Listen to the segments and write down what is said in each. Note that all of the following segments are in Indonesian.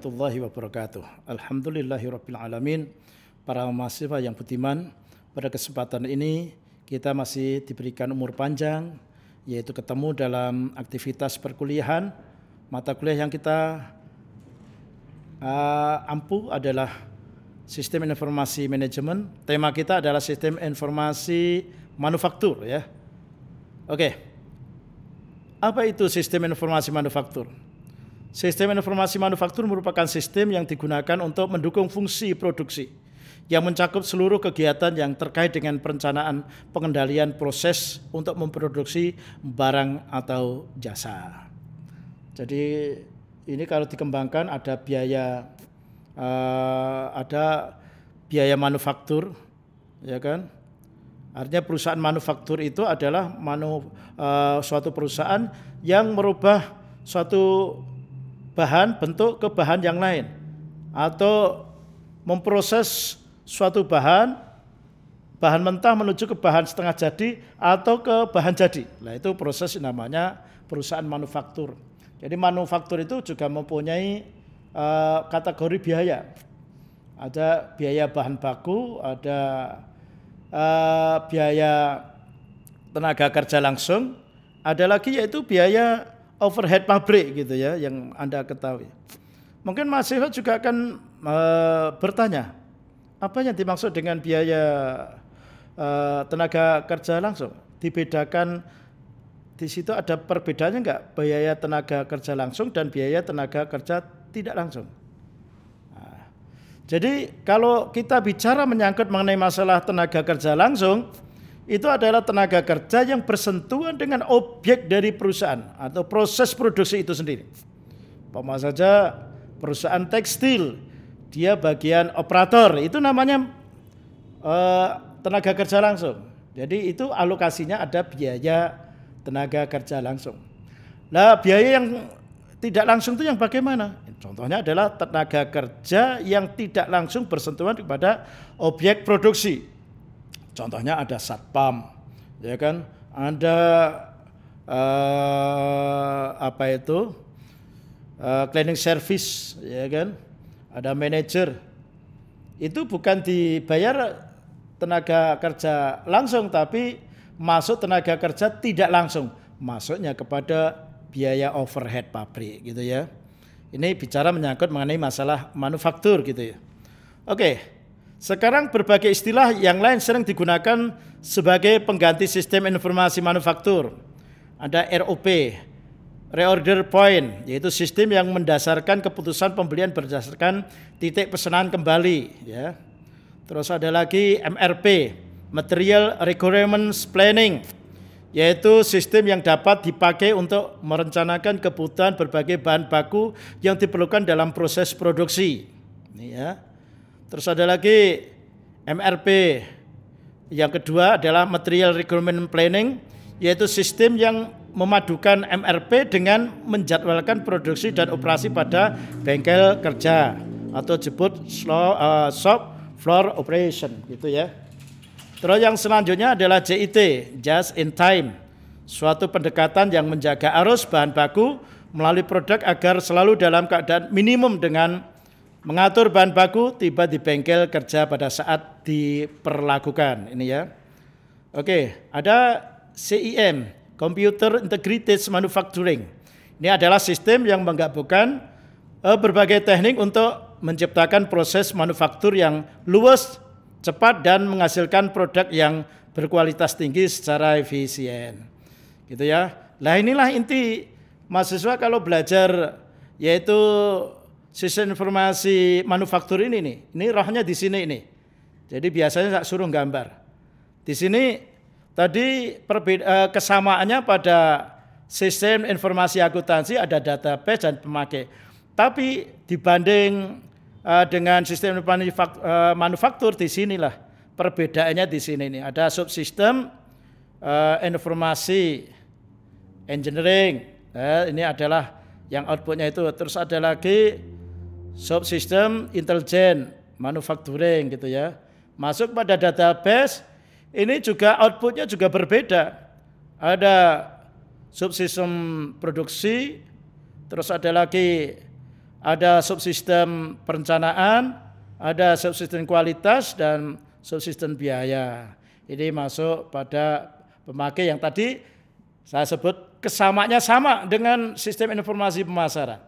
warahmatullahi wabarakatuh. Alhamdulillahirabbil alamin. Para mahasiswa yang budiman, pada kesempatan ini kita masih diberikan umur panjang, yaitu ketemu dalam aktivitas perkuliahan. Mata kuliah yang kita ampu adalah Sistem Informasi Manajemen. Tema kita adalah Sistem Informasi Manufaktur, ya. Oke. Apa itu Sistem Informasi Manufaktur? Sistem Informasi Manufaktur merupakan sistem yang digunakan untuk mendukung fungsi produksi yang mencakup seluruh kegiatan yang terkait dengan perencanaan pengendalian proses untuk memproduksi barang atau jasa. Jadi ini kalau dikembangkan ada biaya manufaktur, ya kan? Artinya perusahaan manufaktur itu adalah suatu perusahaan yang merubah suatu bahan bentuk ke bahan yang lain, atau memproses suatu bahan mentah menuju ke bahan setengah jadi atau ke bahan jadi. Nah, itu proses namanya perusahaan manufaktur. Jadi manufaktur itu juga mempunyai kategori biaya. Ada biaya bahan baku, ada biaya tenaga kerja langsung, ada lagi yaitu biaya overhead pabrik gitu ya, yang Anda ketahui. Mungkin mahasiswa juga akan bertanya, apa yang dimaksud dengan biaya tenaga kerja langsung? Dibedakan di situ, ada perbedaannya enggak biaya tenaga kerja langsung dan biaya tenaga kerja tidak langsung? Nah, jadi kalau kita bicara menyangkut mengenai masalah tenaga kerja langsung, itu adalah tenaga kerja yang bersentuhan dengan objek dari perusahaan atau proses produksi itu sendiri. Umpama saja perusahaan tekstil, dia bagian operator, itu namanya tenaga kerja langsung. Jadi itu alokasinya ada biaya tenaga kerja langsung. Nah, biaya yang tidak langsung itu yang bagaimana? Contohnya adalah tenaga kerja yang tidak langsung bersentuhan kepada objek produksi. Contohnya ada satpam, ya kan? Ada cleaning service, ya kan? Ada manajer. Itu bukan dibayar tenaga kerja langsung, tapi masuk tenaga kerja tidak langsung, masuknya kepada biaya overhead pabrik gitu ya. Ini bicara menyangkut mengenai masalah manufaktur gitu ya. Oke, sekarang berbagai istilah yang lain sering digunakan sebagai pengganti sistem informasi manufaktur. Ada ROP, Reorder Point, yaitu sistem yang mendasarkan keputusan pembelian berdasarkan titik pesanan kembali ya. Terus ada lagi MRP, Material Requirements Planning, yaitu sistem yang dapat dipakai untuk merencanakan kebutuhan berbagai bahan baku yang diperlukan dalam proses produksi. Ini ya. Terus ada lagi MRP, yang kedua adalah Material Requirement Planning, yaitu sistem yang memadukan MRP dengan menjadwalkan produksi dan operasi pada bengkel kerja atau disebut shop floor operation gitu ya. Terus yang selanjutnya adalah JIT, Just in Time, suatu pendekatan yang menjaga arus bahan baku melalui produk agar selalu dalam keadaan minimum dengan mengatur bahan baku tiba di bengkel kerja pada saat diperlakukan. Ini ya. Oke, ada CIM, Computer Integrated Manufacturing. Ini adalah sistem yang menggabungkan berbagai teknik untuk menciptakan proses manufaktur yang luas, cepat dan menghasilkan produk yang berkualitas tinggi secara efisien. Gitu ya. Nah, inilah inti mahasiswa kalau belajar yaitu sistem informasi manufaktur ini nih. Ini rohnya di sini ini. Jadi biasanya saya suruh gambar. Di sini tadi kesamaannya pada sistem informasi akuntansi ada database dan pemakai. Tapi dibanding dengan sistem manufaktur di sinilah perbedaannya di sini nih. Ada subsistem informasi engineering. Ini adalah yang outputnya itu. Terus ada lagi subsistem intelijen manufacturing gitu ya. Masuk pada database, ini juga outputnya juga berbeda. Ada subsistem produksi, terus ada lagi ada subsistem perencanaan, ada subsistem kualitas dan subsistem biaya. Ini masuk pada pemakai yang tadi saya sebut kesamaannya sama dengan sistem informasi pemasaran.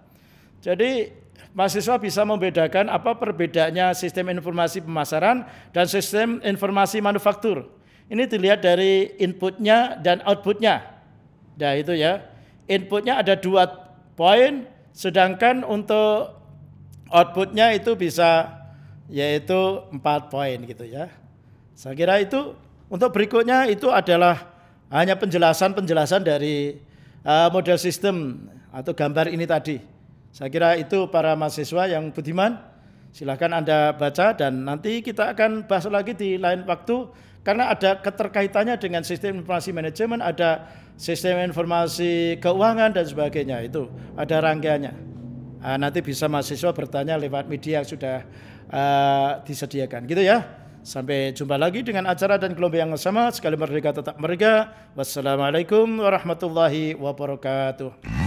Jadi mahasiswa bisa membedakan apa perbedaannya sistem informasi pemasaran dan sistem informasi manufaktur. Ini dilihat dari inputnya dan outputnya. Nah itu ya, inputnya ada 2 poin, sedangkan untuk outputnya itu bisa yaitu 4 poin gitu ya. Saya kira itu untuk berikutnya itu adalah hanya penjelasan dari model sistem atau gambar ini tadi. Saya kira itu para mahasiswa yang budiman, silakan Anda baca dan nanti kita akan bahas lagi di lain waktu karena ada keterkaitannya dengan sistem informasi manajemen, ada sistem informasi keuangan dan sebagainya, itu ada rangkaiannya. Nanti bisa mahasiswa bertanya lewat media yang sudah disediakan gitu ya. Sampai jumpa lagi dengan acara dan gelombang yang sama. Sekali merdeka tetap merdeka. Wassalamualaikum warahmatullahi wabarakatuh.